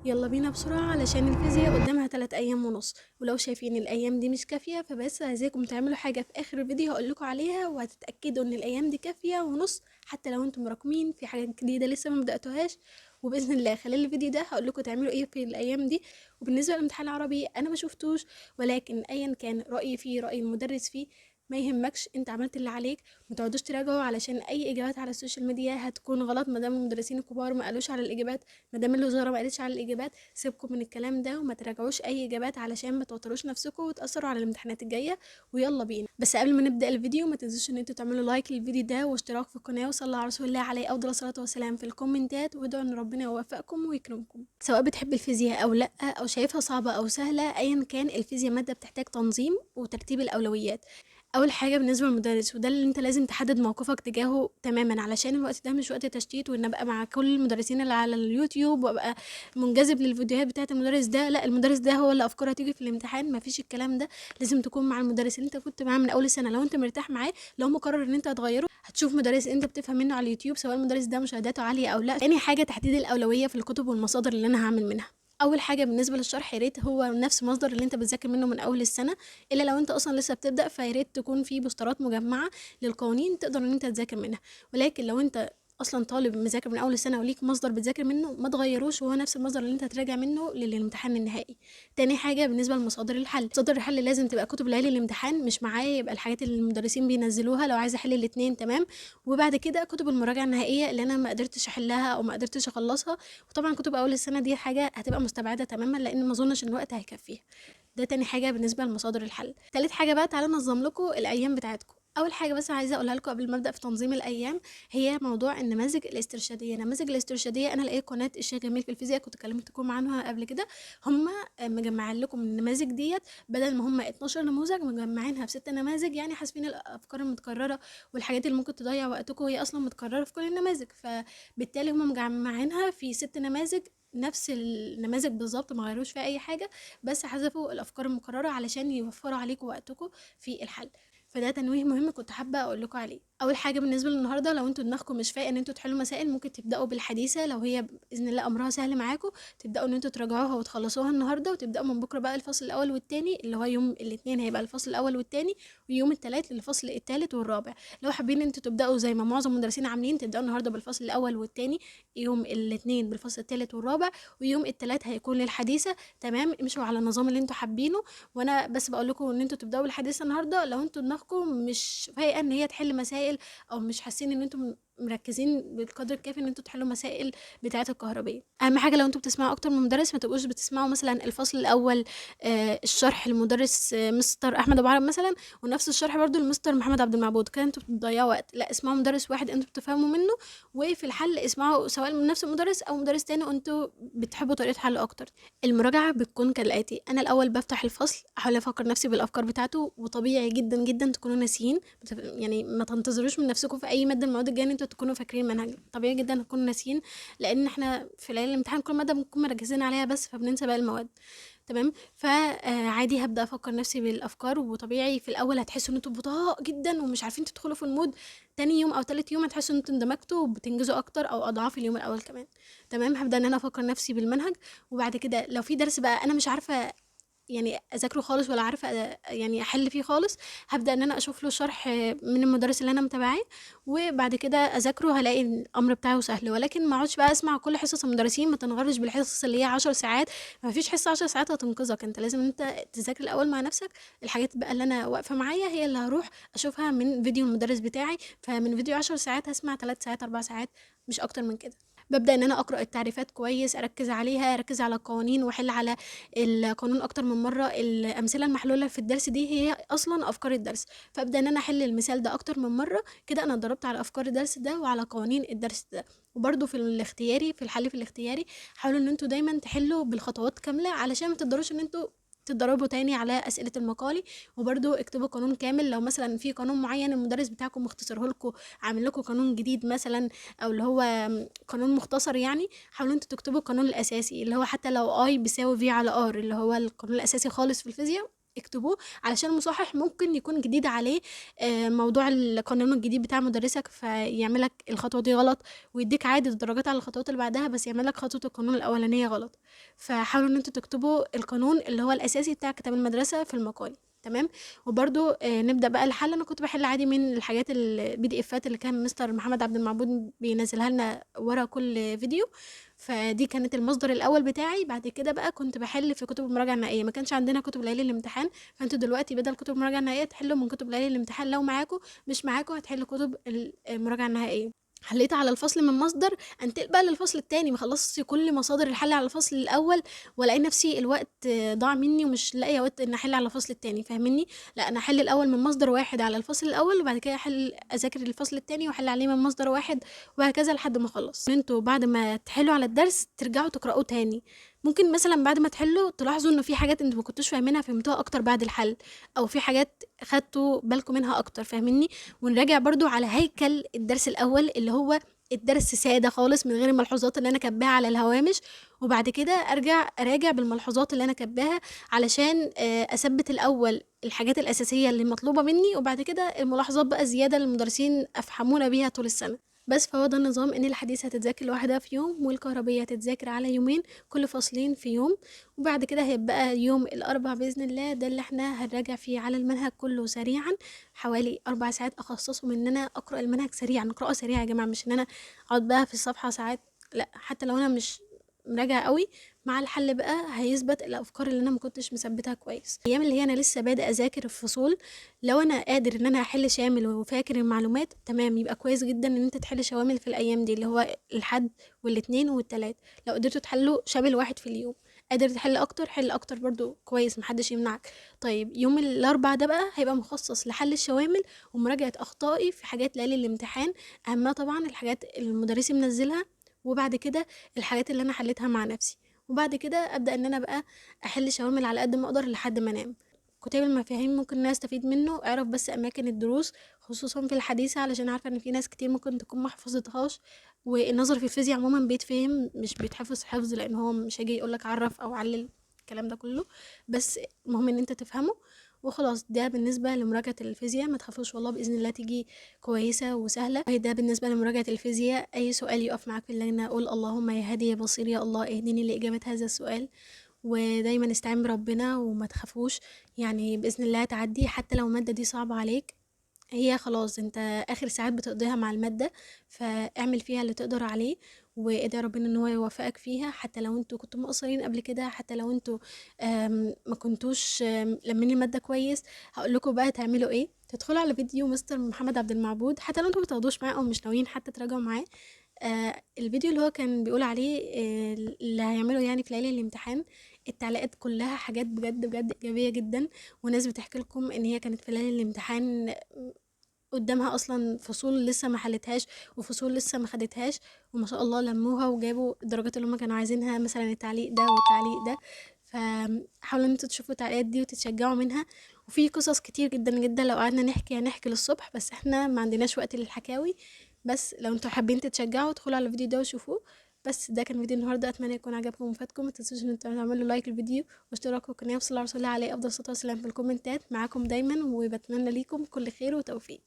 يلا بينا بسرعة علشان الفيزياء قدامها 3 أيام ونص. ولو شايفين الأيام دي مش كافية فبس عايزاكم تعملوا حاجة في آخر الفيديو هقولكوا عليها، وهتتأكدوا إن الأيام دي كافية ونص. حتى لو انتم مراكمين في حاجات جديدة لسه ما بدأتوهاش، وبإذن الله خلال الفيديو ده هقولكوا تعملوا ايه في الأيام دي. وبالنسبة للامتحان العربي أنا ما شفتوش، ولكن أيا كان رأيي فيه رأي المدرس فيه ما يهمكش، انت عملت اللي عليك. متقعدوش تراجعوا علشان اي اجابات على السوشيال ميديا هتكون غلط مادام المدرسين الكبار ما قالوش على الاجابات، مادام الوزاره ما قالتش على الاجابات. سيبكم من الكلام ده وما تراجعوش اي اجابات علشان ما توتروش نفسكم وتاثروا على الامتحانات الجايه. ويلا بينا. بس قبل ما نبدا الفيديو ما تنسوش ان انتوا تعملوا لايك للفيديو ده واشتراك في القناه وصلوا على رسول الله عليه افضل الصلاه والسلام في الكومنتات، وادعوا ان ربنا يوفقكم ويكرمكم. سواء بتحب الفيزياء او لا، او شايفها صعبه او سهله، ايا كان الفيزياء ماده بتحتاج تنظيم وترتيب الاولويات. اول حاجه بالنسبه للمدرس، وده اللي انت لازم تحدد موقفك تجاهه تماما، علشان الوقت ده مش وقت تشتيت وان ابقى مع كل المدرسين اللي على اليوتيوب وابقى منجذب للفيديوهات بتاعه المدرس ده. لا، المدرس ده هو اللي افكاره هتيجي في الامتحان، مفيش الكلام ده. لازم تكون مع المدرس اللي انت كنت معاه من اول السنه لو انت مرتاح معاه. لو مقرر ان انت هتغيره هتشوف مدرس انت بتفهم منه على اليوتيوب، سواء المدرس ده مشاهداته عاليه او لا. تاني حاجه تحديد الاولويه في الكتب والمصادر اللي انا هعمل منها. اول حاجه بالنسبه للشرح، يا ريت هو نفس المصدر اللي انت بتذاكر منه من اول السنه، الا لو انت اصلا لسه بتبدا فيا ريت تكون في بوسترات مجمعه للقوانين تقدر ان انت تذاكر منها. ولكن لو انت اصلا طالب مذاكر من اول السنه وليك مصدر بتذاكر منه ما تغيروش، وهو نفس المصدر اللي انت هتراجع منه للامتحان النهائي. تاني حاجه بالنسبه لمصادر الحل، مصادر الحل لازم تبقى كتب ليالي الامتحان، مش معايا يبقى الحاجات اللي المدرسين بينزلوها لو عايزه احل الاتنين تمام. وبعد كده كتب المراجعه النهائيه اللي انا ما قدرتش احلها او ما قدرتش اخلصها. وطبعا كتب اول السنه دي حاجه هتبقى مستبعده تماما لان ما اظنش ان الوقت هيكفيها. ده تاني حاجه بالنسبه لمصادر الحل. تالت حاجه بقى، تعالوا ننظم لكم الايام بتاعتكم. اول حاجه بس عايزه اقولها لكم قبل ما ابدا في تنظيم الايام، هي موضوع النماذج الاسترشاديه. النماذج الاسترشاديه انا لقيت قناه الشيخ جميل في الفيزياء، كنت كلمتكم عنها قبل كده. هم مجمعين لكم النماذج ديت، بدل ما هم 12 نموذج مجمعينها في 6 نماذج، يعني حاسبين الافكار المتكرره والحاجات اللي ممكن تضيع وقتكم وهي اصلا متكرره في كل النماذج، فبالتالي هم مجمعينها في 6 نماذج، نفس النماذج بالظبط ما غيروش فيها اي حاجه، بس حذفوا الافكار المكرره علشان يوفروا عليكم وقتكم في الحل. فده تنويه مهم كنت حابه اقول لكم عليه. اول حاجه بالنسبه للنهارده، لو انتوا دماغكم مش فايقه ان انتوا تحلوا مسائل، ممكن تبداوا بالحديثه لو هي باذن الله امرها سهل معاكم، تبداوا ان انتوا تراجعوها وتخلصوها النهارده، وتبداوا من بكره بقى الفصل الاول والتاني، اللي هو يوم الاثنين هيبقى الفصل الاول والتاني، ويوم الثلاث للفصل الثالث والرابع. لو حابين انتوا تبداوا زي ما معظم المدرسين عاملين، تبداوا النهارده بالفصل الاول والتاني، يوم الاثنين بالفصل الثالث والرابع، ويوم الثلاث هيكون للحديثه. تمام، امشوا على النظام اللي انتوا حابينه. وانا بس بقول لكم ان انتوا تبداوا بالحديثه النهارده لو انتوا دماغكم مش فايقه ان هي تحل مسائل، او مش حاسين ان انتم مركزين بالقدر الكافي ان انتوا تحلوا مسائل بتاعه الكهربيه. اهم حاجه لو انتوا بتسمعوا اكتر من مدرس ما تبقوش بتسمعوا مثلا الفصل الاول الشرح المدرس مستر احمد ابو عرب مثلا، ونفس الشرح برضو المستر محمد عبد المعبود، كده انتوا بتضيعوا وقت. لا، اسمعوا مدرس واحد انتوا بتفهموا منه، وفي الحل اسمعوا سواء من نفس المدرس او مدرس تاني وانتوا بتحبوا طريقه حل اكتر. المراجعه بتكون كالاتي، انا الاول بفتح الفصل احاول افكر نفسي بالافكار بتاعته، وطبيعي جدا جدا تكونوا ناسيين، يعني ما تنتظروش من نفسكم في اي ماده من المواد الجايه ان انتوا تكونوا فاكرين منهج، طبيعي جدا تكونوا ناسيين، لان احنا في ليالي الامتحان كل ماده بنكون مركزين عليها بس فبننسى باقي المواد. تمام، فعادي هبدا افكر نفسي بالافكار، وطبيعي في الاول هتحسوا ان انتوا بطاء جدا ومش عارفين تدخلوا في المود. تاني يوم او تالت يوم هتحسوا ان انتوا اندمجتوا وبتنجزوا اكتر او اضعاف اليوم الاول كمان. تمام، هبدا ان انا افكر نفسي بالمنهج. وبعد كده لو في درس بقى انا مش عارفه يعني اذاكره خالص ولا عارفه يعني احل فيه خالص، هبدا ان انا اشوف له شرح من المدرس اللي انا متابعاه، وبعد كده اذاكره هلاقي الامر بتاعه سهل. ولكن ما اقعدش بقى اسمع كل حصص المدرسين، ما تنغرش بالحصص اللي هي 10 ساعات. ما فيش حصه 10 ساعات هتنقذك، انت لازم انت تذاكر الاول مع نفسك. الحاجات بقى اللي انا واقفه معايا هي اللي هروح اشوفها من فيديو المدرس بتاعي، فمن فيديو 10 ساعات هسمع 3 ساعات 4 ساعات، مش اكتر من كده. ببدا ان انا اقرا التعريفات كويس، اركز عليها، اركز على القوانين واحل على القانون اكتر من مره. الامثله المحلوله في الدرس دي هي اصلا افكار الدرس، فابدا ان انا احل المثال ده اكتر من مره، كده انا اتدربت على افكار الدرس ده وعلى قوانين الدرس ده. وبرده في الاختياري، في الحل في الاختياري، حاولوا ان انتوا دايما تحلوا بالخطوات كامله علشان ما تقدروش ان انتوا تتدربوا تاني على اسئله المقالي. وبرضو اكتبوا قانون كامل، لو مثلا في قانون معين المدرس بتاعكم مختصره لكم، عامل لكم قانون جديد مثلا، او اللي هو قانون مختصر يعني، حاولوا انتوا تكتبوا القانون الاساسي اللي هو حتى لو اي بيساوي في على ار، اللي هو القانون الاساسي خالص في الفيزياء، اكتبوه علشان المصحح ممكن يكون جديد عليه موضوع القانون الجديد بتاع مدرسك فيعملك الخطوه دي غلط، ويديك عادي الدرجات على الخطوات اللي بعدها، بس يعملك خطوه القانون الاولانيه غلط. فحاولوا ان انتوا تكتبوا القانون اللي هو الاساسي بتاع كتاب المدرسه في المقال. تمام. وبرده نبدا بقى الحل. انا كنت بحل عادي من الحاجات البي دي افات اللي كان مستر محمد عبد المعبود بينزلها لنا ورا كل فيديو، فدي كانت المصدر الاول بتاعي. بعد كده بقى كنت بحل في كتب المراجعه النهائيه، ما كانش عندنا كتب ليالي الامتحان، فانتوا دلوقتي بدل كتب المراجعه النهائيه تحلوا من كتب ليالي الامتحان لو معاكم، مش معاكم هتحلوا كتب المراجعه النهائيه. حليت على الفصل من مصدر، انتقل بقى للفصل التاني، ما خلصتش كل مصادر الحل على الفصل الاول والاقي نفسي الوقت ضاع مني ومش لاقيه وقت ان احل على الفصل التاني، فاهمني؟ لا، انا احل الاول من مصدر واحد على الفصل الاول، وبعد كده اذاكر الفصل التاني واحل عليه من مصدر واحد، وهكذا لحد ما اخلص. انتوا بعد ما تحلوا على الدرس ترجعوا تقرأوه تاني. ممكن مثلا بعد ما تحلوا تلاحظوا انه في حاجات انتوا ما كنتوش فاهمينها فهمتوها اكتر بعد الحل، او في حاجات خدتوا بالكم منها اكتر، فاهميني؟ ونراجع برضو على هيكل الدرس الاول اللي هو الدرس سادة خالص من غير الملحوظات اللي انا كاتباها على الهوامش، وبعد كده ارجع اراجع بالملحوظات اللي انا كاتباها علشان اثبت الاول الحاجات الاساسية اللي مطلوبة مني، وبعد كده الملاحظات بقى زيادة المدرسين افحمونا بيها طول السنة. بس فهو ده النظام، ان الحديث هتتذاكر لوحدها في يوم، والكهربية هتتذاكر على يومين، كل فصلين في يوم. وبعد كده هيبقى يوم الاربع باذن الله، ده اللي احنا هنراجع فيه على المنهج كله سريعا، حوالي 4 ساعات اخصصهم ان انا اقرا المنهج سريعا. قراءه سريعه يا جماعه، مش ان انا اقعد بقى في الصفحه ساعات، لا، حتى لو انا مش مراجعه قوي مع الحل بقى هيثبت الافكار اللي انا ما كنتش مثبتها كويس. الايام اللي هي انا لسه بادئ اذاكر الفصول، لو انا قادر ان انا احل شامل وفاكر المعلومات تمام، يبقى كويس جدا ان انت تحل شوامل في الايام دي اللي هو الحد والاثنين والتلات. لو قدرتوا تحلوا شامل واحد في اليوم، قادر تحل اكتر حل اكتر برضو كويس، محدش يمنعك. طيب يوم الاربع ده بقى هيبقى مخصص لحل الشوامل ومراجعه اخطائي في حاجات ليالي الامتحان، اهمها طبعا الحاجات اللي المدرس منزلها، وبعد كده الحاجات اللي انا حليتها مع نفسي، وبعد كده ابدا ان انا بقى احل شوامل على قد ما اقدر لحد ما انام. كتاب المفاهيم ممكن الناس استفيد منه، اعرف بس اماكن الدروس خصوصا في الحديثه، علشان عارفه ان في ناس كتير ممكن تكون ما حفظتهاش. والنظر في الفيزياء عموما بيتفهم مش بيتحفظ حفظ، لان هو مش هيجي يقولك عرف او علل الكلام ده كله، بس المهم ان انت تفهمه وخلاص. ده بالنسبة لمراجعة الفيزياء، ما تخافوش والله بإذن الله تيجي كويسة وسهلة. ده بالنسبة لمراجعة الفيزياء. أي سؤال يقف معاك في اللجنة قول اللهم يا هادي يا بصير يا الله اهدني لإجابة هذا السؤال، ودايما استعين بربنا وما تخافوش، يعني بإذن الله تعدي. حتى لو المادة دي صعبة عليك، هي خلاص انت اخر ساعات بتقضيها مع المادة، فاعمل فيها اللي تقدر عليه، وادعي ربنا ان هو يوفقك فيها. حتى لو انتوا كنتوا مقصرين قبل كده، حتى لو انتوا ما كنتوش لمين المادة كويس، هقول لكم بقى تعملوا ايه. تدخلوا على فيديو مستر محمد عبد المعبود، حتى لو انتوا بتاخدوش معاه او مش ناويين حتى تراجعوا معاه، الفيديو اللي هو كان بيقول عليه اللي هيعمله يعني في ليالي الامتحان، التعليقات كلها حاجات بجد بجد ايجابيه جدا، وناس بتحكي لكم ان هي كانت في ليالي الامتحان قدامها اصلا فصول لسه ما حلتهاش وفصول لسه ما خدتهاش، وما شاء الله لموها وجابوا الدرجات اللي هم كانوا عايزينها، مثلا التعليق ده والتعليق ده. فحاولوا ان انتوا تشوفوا التعليقات دي وتتشجعوا منها. وفي قصص كتير جدا جدا لو قعدنا نحكي هنحكي للصبح، بس احنا ما عندناش وقت للحكاوي. بس لو انتوا حابين تتشجعوا ادخلوا على الفيديو ده وشوفوه. بس ده كان فيديو النهارده، اتمنى يكون عجبكم وفادكم. ما تنسوش ان انتوا تعملوا لايك للفيديو واشتراك في القناه، وصلوا على رسول الله عليه افضل الصلاه والسلام. في الكومنتات معاكم دايما، وبتمنى ليكم كل خير وتوفيق.